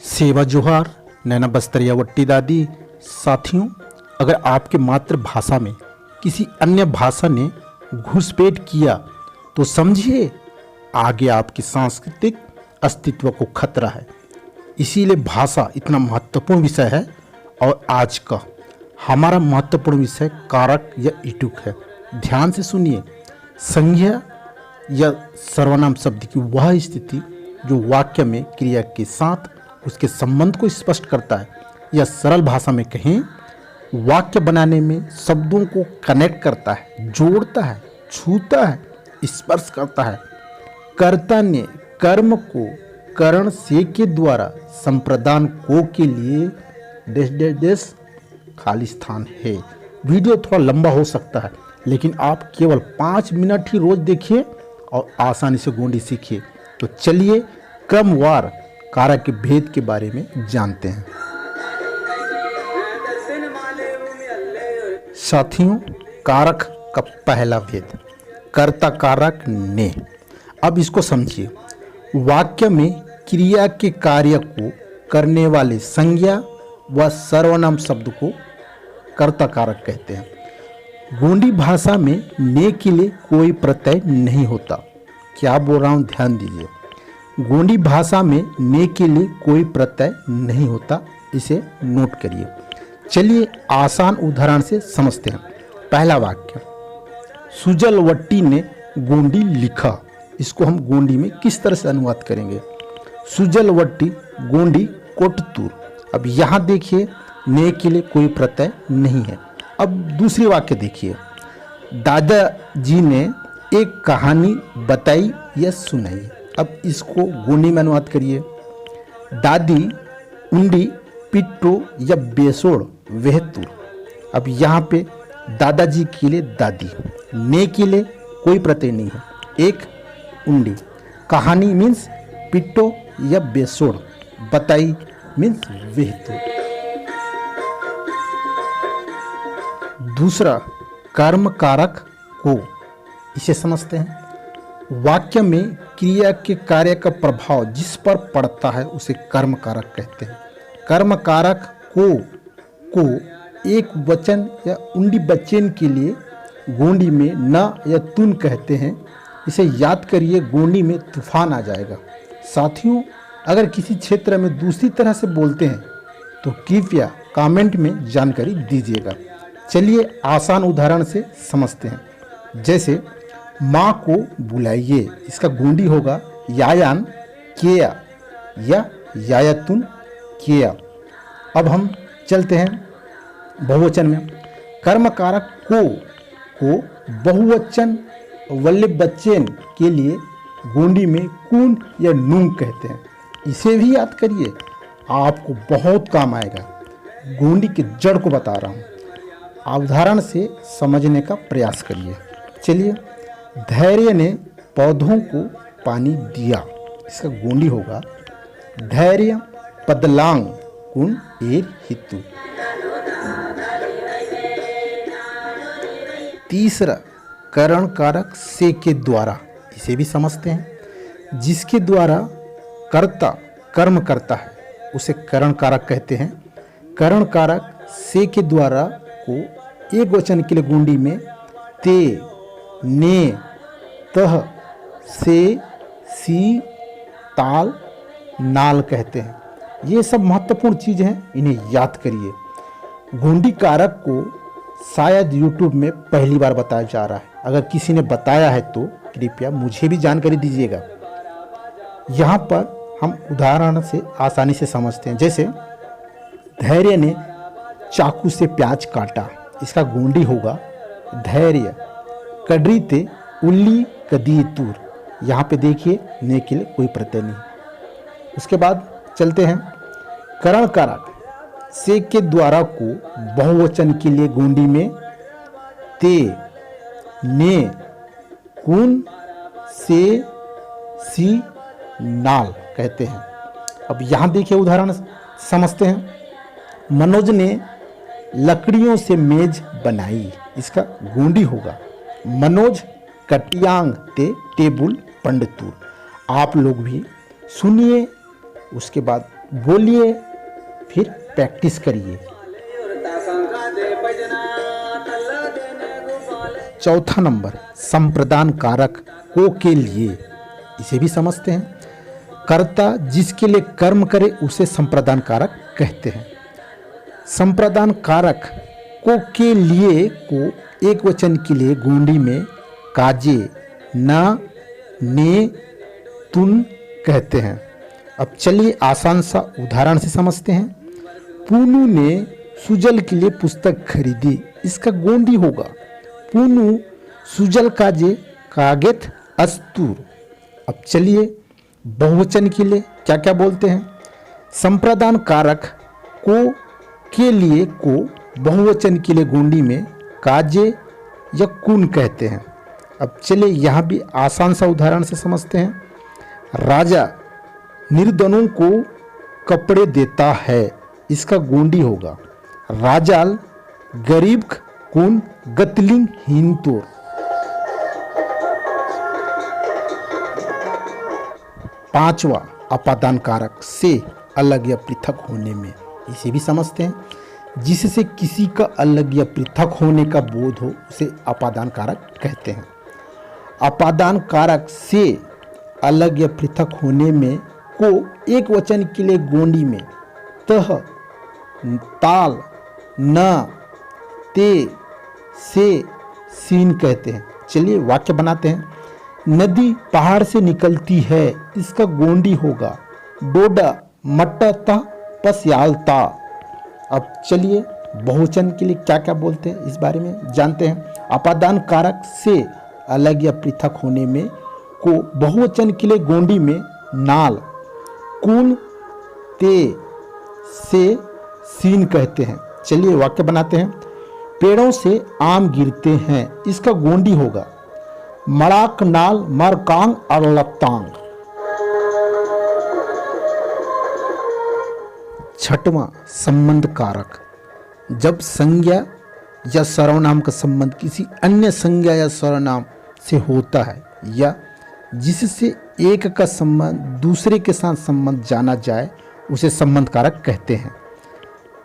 सेवा जोहार, नैना बस्तरिया वट्टी दादी। साथियों, अगर आपके मातृभाषा में किसी अन्य भाषा ने घुसपैठ किया तो समझिए आगे आपकी सांस्कृतिक अस्तित्व को खतरा है। इसीलिए भाषा इतना महत्वपूर्ण विषय है और आज का हमारा महत्वपूर्ण विषय कारक या इटुक है। ध्यान से सुनिए। संज्ञा या सर्वनाम शब्द की वह स्थिति जो वाक्य में क्रिया के साथ उसके संबंध को स्पष्ट करता है, या सरल भाषा में कहें वाक्य बनाने में शब्दों को कनेक्ट करता है, जोड़ता है, छूता है, स्पर्श करता है। कर्ता ने कर्म को करण से के द्वारा संप्रदान को के लिए डेश डेश डेश खाली स्थान है। वीडियो थोड़ा लंबा हो सकता है, लेकिन आप केवल 5 मिनट ही रोज देखिए और आसानी से गोंडी सीखिए। तो चलिए क्रमवार कारक के भेद के बारे में जानते हैं। साथियों, कारक का पहला भेद कर्ता कारक ने। अब इसको समझिए। वाक्य में क्रिया के कार्य को करने वाले संज्ञा व सर्वनाम शब्द को कर्ता कारक कहते हैं। गोंडी भाषा में ने के लिए कोई प्रत्यय नहीं होता। क्या बोल रहा हूँ, ध्यान दीजिए। गोंडी भाषा में ने के लिए कोई प्रत्यय नहीं होता, इसे नोट करिए। चलिए आसान उदाहरण से समझते हैं। पहला वाक्य, सुजलवट्टी ने गोंडी लिखा। इसको हम गोंडी में किस तरह से अनुवाद करेंगे? सुजलवट्टी गोंडी कोटतूर। अब यहाँ देखिए ने के लिए कोई प्रत्यय नहीं है। अब दूसरी वाक्य देखिए, दादाजी ने एक कहानी बताई या सुनाई। अब इसको गोंडी में अनुवाद करिए। दादी उंडी पिट्टो या बेसोड़ वेहतुर। अब यहाँ पे दादाजी के लिए दादी, ने के लिए कोई प्रत्यय नहीं है, एक उंडी। कहानी मीन्स पिट्टो या बेसोड़, बताई मीन्स वेहतुर। दूसरा कर्म कारक को, इसे समझते हैं। वाक्य में क्रिया के कार्य का प्रभाव जिस पर पड़ता है उसे कर्म कारक कहते हैं। कर्म कारक को एक वचन या उंडी बच्चन के लिए गोंडी में न या तुन कहते हैं। इसे याद करिए, गोंडी में तूफान आ जाएगा। साथियों, अगर किसी क्षेत्र में दूसरी तरह से बोलते हैं तो कृपया कमेंट में जानकारी दीजिएगा। चलिए आसान उदाहरण से समझते हैं। जैसे माँ को बुलाइए, इसका गोंडी होगा यायान केया या यायातुन केया। अब हम चलते हैं बहुवचन में। कर्म कारक को बहुवचन वाले बच्चन के लिए गोंडी में कुन या नूंग कहते हैं। इसे भी याद करिए, आपको बहुत काम आएगा। गोंडी के जड़ को बता रहा हूँ, उदाहरण से समझने का प्रयास करिए। चलिए, धैर्य ने पौधों को पानी दिया। इसका गोंडी होगा धैर्य पदलांग कुन एर हितु। तीसरा करण कारक से के द्वारा, इसे भी समझते हैं। जिसके द्वारा कर्ता कर्म करता है उसे करण कारक कहते हैं। करण कारक से के द्वारा को एक वचन के लिए गोंडी में ते, ने, तह, से, सी, ताल, नाल कहते हैं। ये सब महत्वपूर्ण चीज़ हैं, इन्हें याद करिए। गोंडी कारक को शायद YouTube में पहली बार बताया जा रहा है। अगर किसी ने बताया है तो कृपया मुझे भी जानकारी दीजिएगा। यहाँ पर हम उदाहरण से आसानी से समझते हैं। जैसे धैर्य ने चाकू से प्याज काटा। इसका गोंडी होगा धैर्य कड्रीते उल्ली कदी तूर। यहाँ पे देखिए ने के लिए कोई प्रत्यय नहीं। उसके बाद चलते हैं करण कारक से के द्वारा को बहुवचन के लिए गोंडी में ते, ने, कुन, से, सी, नाल कहते हैं। अब यहाँ देखिए उदाहरण समझते हैं। मनोज ने लकड़ियों से मेज बनाई, इसका गोंडी होगा मनोज कटियांग ते टेबुल पंडतूर। आप लोग भी सुनिए, उसके बाद बोलिए, फिर प्रैक्टिस करिए। चौथा नंबर संप्रदान कारक को के लिए, इसे भी समझते हैं। कर्ता जिसके लिए कर्म करे उसे संप्रदान कारक कहते हैं। संप्रदान कारक को के लिए को एक वचन के लिए गोंडी में काजे, न, ने, तुन कहते हैं। अब चलिए आसान सा उदाहरण से समझते हैं। पूनू ने सुजल के लिए पुस्तक खरीदी, इसका गोंडी होगा पूनू सुजल काजे कागेत अस्तूर। अब चलिए बहुवचन के लिए क्या क्या बोलते हैं। संप्रदान कारक को के लिए को बहुवचन के लिए गोंडी में काजे या कुन कहते हैं। अब चलिए यहाँ भी आसान सा उदाहरण से समझते हैं। राजा निर्धनों को कपड़े देता है, इसका गोंडी होगा राजाल गरीब कुन गतलिंग हिंतोर। पांचवा अपादान कारक से अलग या पृथक होने में, इसे भी समझते हैं। जिससे किसी का अलग या पृथक होने का बोध हो उसे अपादान कारक कहते हैं। अपादान कारक से अलग या पृथक होने में को एक वचन के लिए गोंडी में तह, ताल, न, ते, से, सीन कहते हैं। चलिए वाक्य बनाते हैं। नदी पहाड़ से निकलती है, इसका गोंडी होगा डोडा मट्टा पसयालता। अब चलिए बहुवचन के लिए क्या क्या बोलते हैं इस बारे में जानते हैं। अपादान कारक से अलग या पृथक होने में को बहुवचन के लिए गोंडी में नाल, कुन, ते, से, सीन कहते हैं। चलिए वाक्य बनाते हैं। पेड़ों से आम गिरते हैं, इसका गोंडी होगा मड़ाक नाल मरकांग अरलतांग। छठवां संबंध कारक, जब संज्ञा या सर्वनाम का संबंध किसी अन्य संज्ञा या सर्वनाम से होता है या जिससे एक का संबंध दूसरे के साथ संबंध जाना जाए उसे संबंध कारक कहते हैं।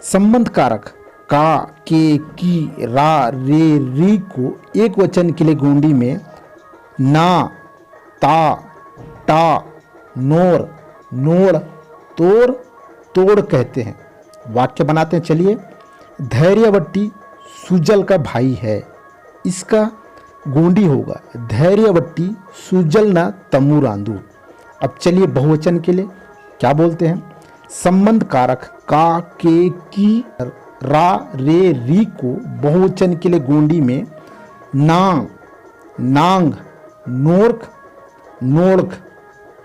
संबंध कारक का, के, की, रा, रे, री को एक वचन के लिए गोंडी में ना, ता, टा, नोर, नोड़, तोड़, तोड़ कहते हैं। वाक्य बनाते हैं। चलिए धैर्यवट्टी सुजल का भाई है, इसका गोंडी होगा धैर्यवट्टी सुजल न तमुरांदू। अब चलिए बहुवचन के लिए क्या बोलते हैं। संबंध कारक का, के, की, रा, रे, री को बहुवचन के लिए गोंडी में नांग, नांग, नोर्क, नोड़क,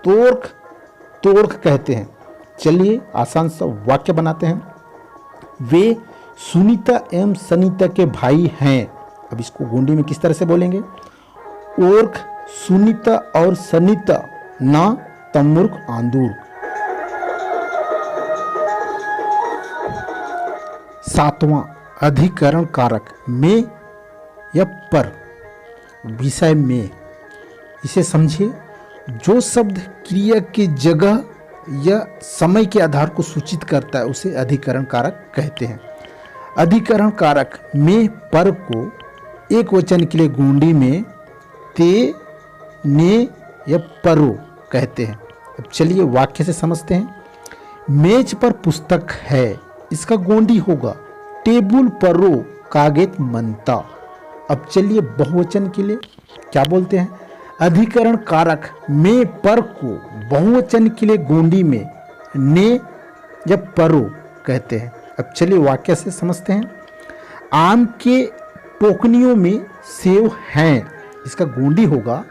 तोर्क, तोड़क कहते हैं। चलिए आसान सा वाक्य बनाते हैं। वे सुनीता एवं सनीता के भाई हैं। अब इसको गोंडी में किस तरह से बोलेंगे। ओर्क सुनीता और सनीता ना तमुर्क आंदूर। सातवां अधिकरण कारक में या पर, विषय में, इसे समझिए। जो शब्द क्रिया की जगह या समय के आधार को सूचित करता है उसे अधिकरण कारक कहते हैं। अधिकरण कारक में पर को एक वचन के लिए गोंडी में ते, ने या परो कहते हैं। अब चलिए वाक्य से समझते हैं। मेज पर पुस्तक है, इसका गोंडी होगा टेबुल परो कागेत मनता। अब चलिए बहुवचन के लिए क्या बोलते हैं। अधिकरण कारक में पर को बहुवचन के लिए गोंडी में ने या परो कहते हैं। अब चलिए वाक्य से समझते हैं। आम के टोकनियों में सेव हैं, इसका गोंडी होगा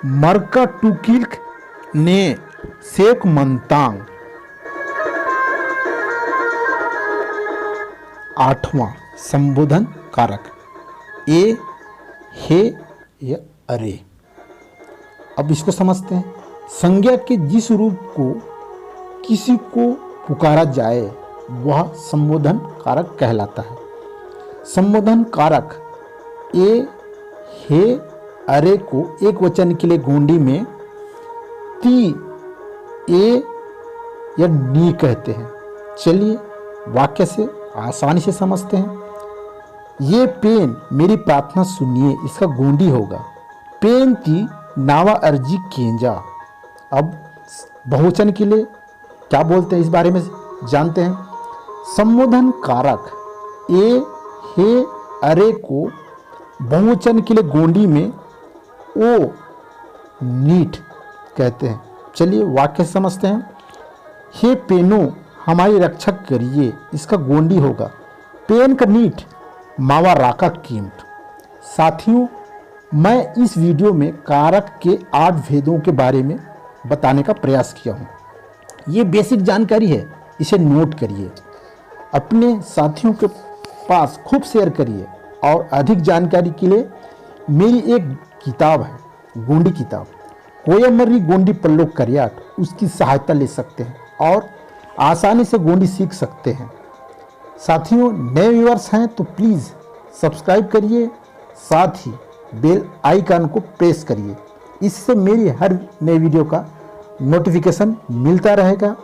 मरका टुकिल्क ने सेक मनतांग। आठवां संबोधन कारक ए, हे या अरे। अब इसको समझते हैं। संज्ञा के जिस रूप को किसी को पुकारा जाए वह संबोधन कारक कहलाता है। संबोधन कारक ए, हे, अरे को एक वचन के लिए गोंडी में ती, ए या नी कहते हैं। चलिए वाक्य से आसानी से समझते हैं। ये पेन मेरी प्रार्थना सुनिए, इसका गोंडी होगा पेन ती नावा अर्जी केंजा। अब बहुवचन के लिए क्या बोलते हैं इस बारे में जानते हैं। संबोधन कारक ए, हे, अरे को बहुवचन के लिए गोंडी में ओ, नीट कहते हैं। चलिए वाक्य समझते हैं। हे पेनो हमारी रक्षा करिए, इसका गोंडी होगा पेन का नीट मावा राका कीमत। साथियों, मैं इस वीडियो में कारक के 8 भेदों के बारे में बताने का प्रयास किया हूँ। ये बेसिक जानकारी है, इसे नोट करिए, अपने साथियों के पास खूब शेयर करिए और अधिक जानकारी के लिए मेरी एक किताब है, गोंडी किताब, कोयमर्री गोंडी पल्लो करियाट, उसकी सहायता ले सकते हैं और आसानी से गोंडी सीख सकते हैं। साथियों, नए व्यूअर्स हैं तो प्लीज़ सब्सक्राइब करिए, साथ ही बेल आइकन को प्रेस करिए, इससे मेरी हर नए वीडियो का नोटिफिकेशन मिलता रहेगा।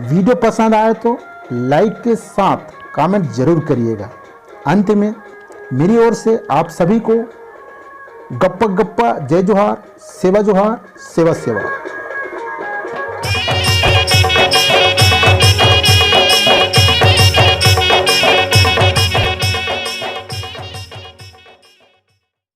वीडियो पसंद आए तो लाइक के साथ कमेंट जरूर करिएगा। अंत में मेरी ओर से आप सभी को गप्पा गप्पा जय जोहार, सेवा जोहार, सेवा सेवा।